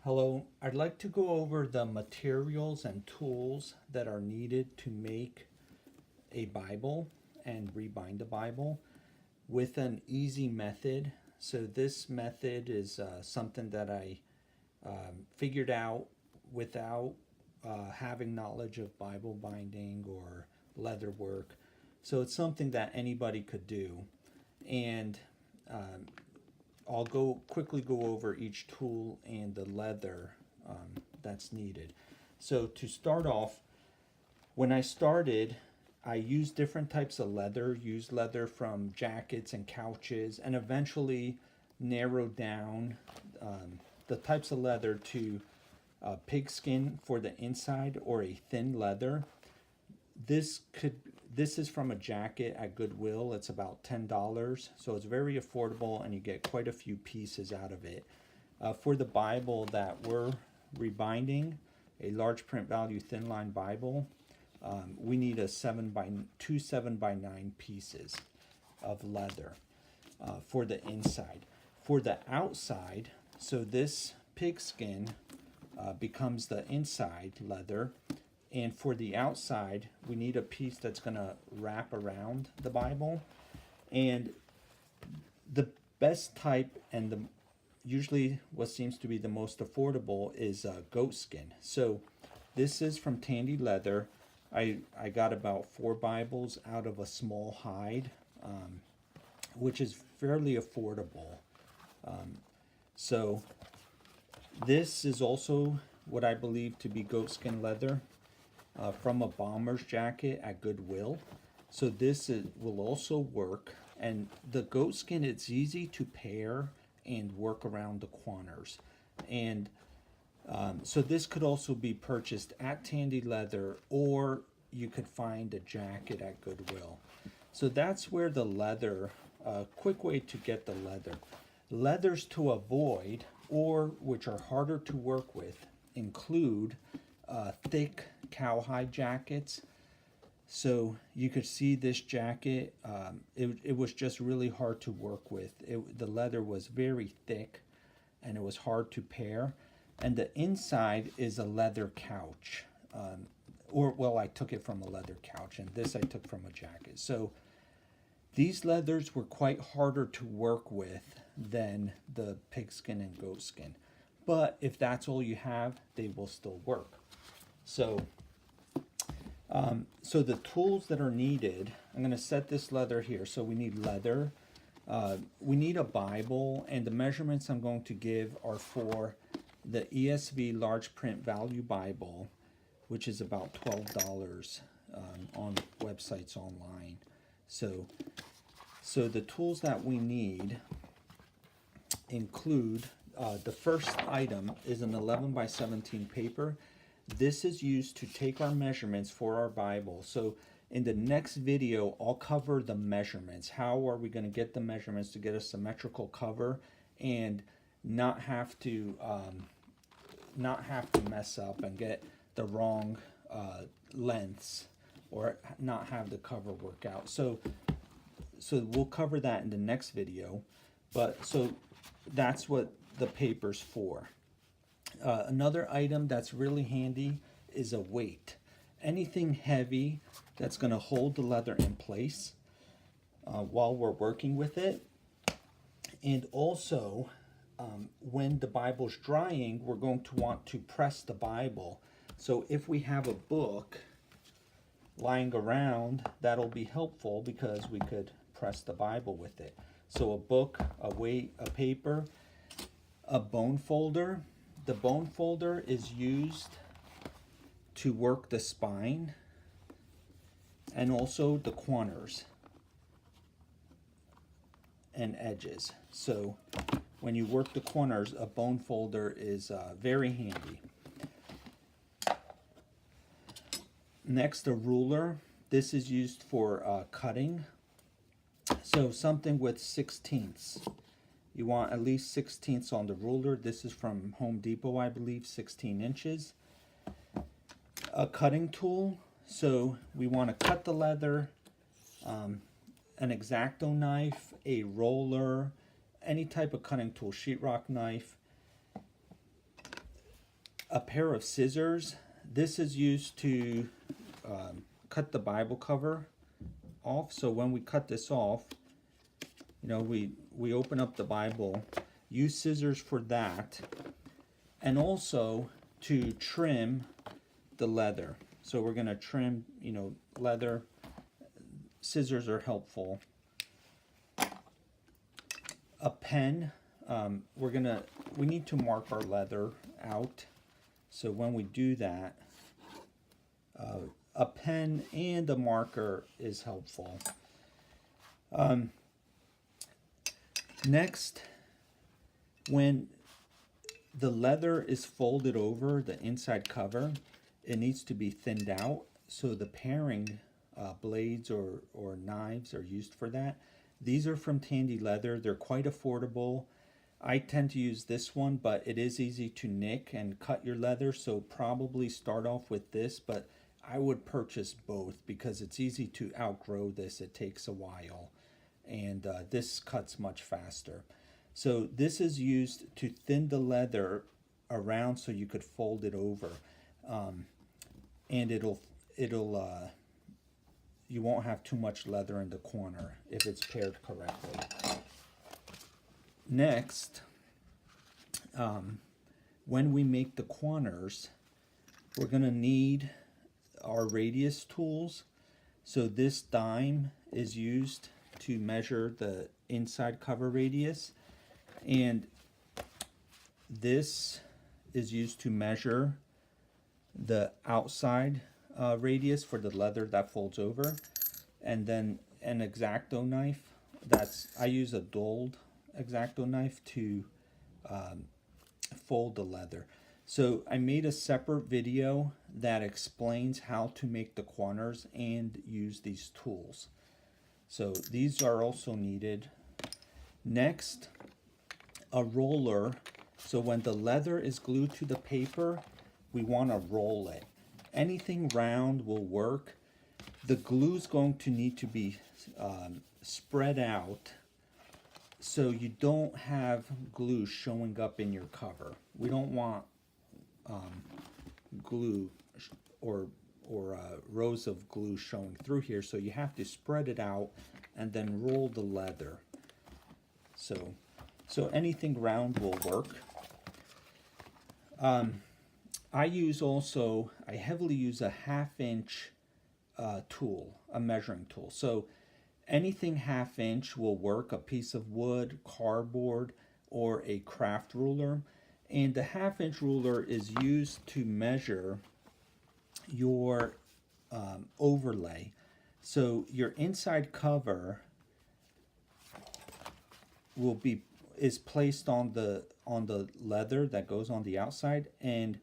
Hello, I'd like to go over the materials and tools that are needed to make a Bible and rebind a Bible with an easy method. So this method is something that I figured out without having knowledge of Bible binding or leather work. So it's something that anybody could do. And um, I'll quickly go over each tool and the leather that's needed. So to start off, when I started, I used different types of leather, used leather from jackets and couches, and eventually narrowed down the types of leather to pigskin for the inside or a thin leather. This could this is from a jacket at Goodwill. It's about $10, so it's very affordable, and you get quite a few pieces out of it. For the Bible that we're rebinding, a large print value thin line Bible, we need two 7x9 pieces of leather for the inside. For the outside, so this pigskin becomes the inside leather. And for the outside, we need a piece that's going to wrap around the Bible. And the best type, and usually what seems to be the most affordable, is goat skin. So this is from Tandy Leather. I got about 4 Bibles out of a small hide, which is fairly affordable. So this is also what I believe to be goatskin leather from a bomber's jacket at Goodwill. So will also work. And the goatskin, it's easy to pair and work around the corners. And so this could also be purchased at Tandy Leather, or you could find a jacket at Goodwill. So that's where the leather, quick way to get the leather. Leathers to avoid, or which are harder to work with, include thick cowhide jackets. So you could see this jacket, it was just really hard to work with. The leather was very thick and it was hard to pair. And the inside is a leather couch. I took it from a leather couch, and this I took from a jacket. So these leathers were quite harder to work with than the pigskin and goatskin. But if that's all you have, they will still work. So the tools that are needed, I'm going to set this leather here. So we need leather. We need a Bible, and the measurements I'm going to give are for the ESV large print value Bible, which is about $12 on websites online. So the tools that we need include, the first item is an 11x17 paper. This is used to take our measurements for our Bible. So in the next video, I'll cover the measurements. How are we going to get the measurements to get a symmetrical cover and not have to mess up and get the wrong lengths, or not have the cover work out. So we'll cover that in the next video. But so that's what the paper's for. Another item that's really handy is a weight. Anything heavy that's going to hold the leather in place while we're working with it. And also, when the Bible's drying, we're going to want to press the Bible. So if we have a book lying around, that'll be helpful because we could press the Bible with it. So a book, a weight, a paper, a bone folder. The bone folder is used to work the spine and also the corners and edges. So when you work the corners, a bone folder is very handy. Next, a ruler. This is used for cutting. So something with 16ths. You want at least 16ths on the ruler. This is from Home Depot, I believe, 16 inches. A cutting tool. So we want to cut the leather. An X-Acto knife, a roller, any type of cutting tool, sheetrock knife. a pair of scissors. This is used to cut the Bible cover off. So when we cut this off, you know, we open up the Bible, use scissors for that, and also to trim the leather. So we're going to trim, you know, leather. Scissors are helpful. A pen. We need to mark our leather out. So when we do that, a pen and a marker is helpful. Next, when the leather is folded over the inside cover, it needs to be thinned out. So the paring blades or knives are used for that. These are from Tandy Leather. They're quite affordable. I tend to use this one, but it is easy to nick and cut your leather, so probably start off with this, but I would purchase both because it's easy to outgrow this. It takes a while, and this cuts much faster. So this is used to thin the leather around so you could fold it over, and you won't have too much leather in the corner if it's paired correctly. Next, when we make the corners, we're going to need our radius tools. So this dime is used to measure the inside cover radius, and this is used to measure the outside radius for the leather that folds over. And then an X-Acto knife. I use a dulled X-Acto knife to fold the leather. So I made a separate video that explains how to make the corners and use these tools. So these are also needed. Next, a roller. So when the leather is glued to the paper, we want to roll it. Anything round will work. The glue is going to need to be spread out so you don't have glue showing up in your cover. We don't want glue or rows of glue showing through here, so you have to spread it out and then roll the leather. So anything round will work. I heavily use a 1/2 inch tool, a measuring tool. So anything 1/2 inch will work, a piece of wood, cardboard, or a craft ruler. And the 1/2 inch ruler is used to measure your overlay. So your inside cover is placed on the leather that goes on the outside, and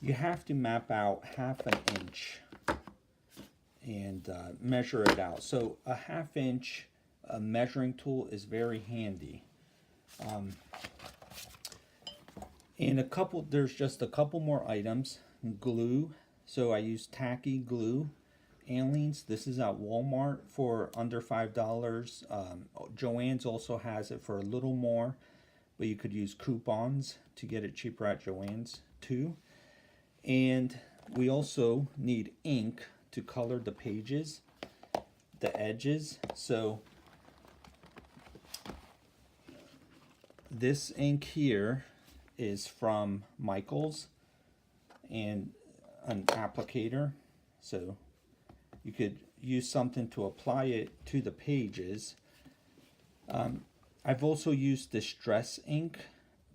you have to map out 1/2 inch and measure it out. So a 1/2 inch measuring tool is very handy. And there's just a couple more items. Glue. So I use tacky glue. Aleen's. This is at Walmart for under $5. Joann's also has it for a little more, but you could use coupons to get it cheaper at Joann's too. And we also need ink to color the pages, the edges. So this ink here is from Michael's and an applicator. So you could use something to apply it to the pages. I've also used Distress ink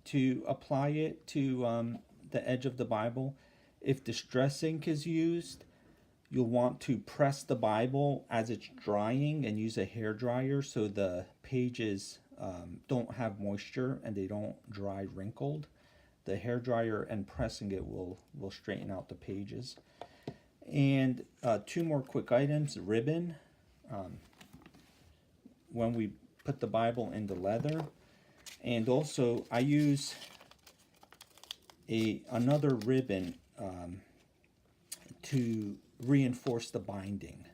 to apply it to the edge of the Bible. If Distress ink is used, you'll want to press the Bible as it's drying and use a hair dryer so the pages don't have moisture and they don't dry wrinkled. The hair dryer and pressing it will straighten out the pages. And two more quick items. Ribbon. When we put the Bible in the leather. And also I use another ribbon to reinforce the binding.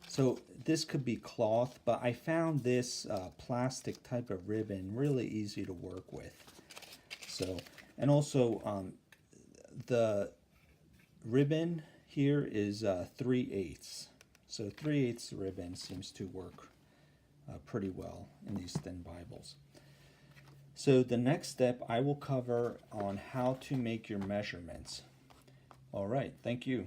So this could be cloth, but I found this plastic type of ribbon really easy to work with. So, and also the ribbon here is 3/8. So 3/8 ribbon seems to work pretty well in these thin Bibles. So the next step I will cover on how to make your measurements. All right, thank you.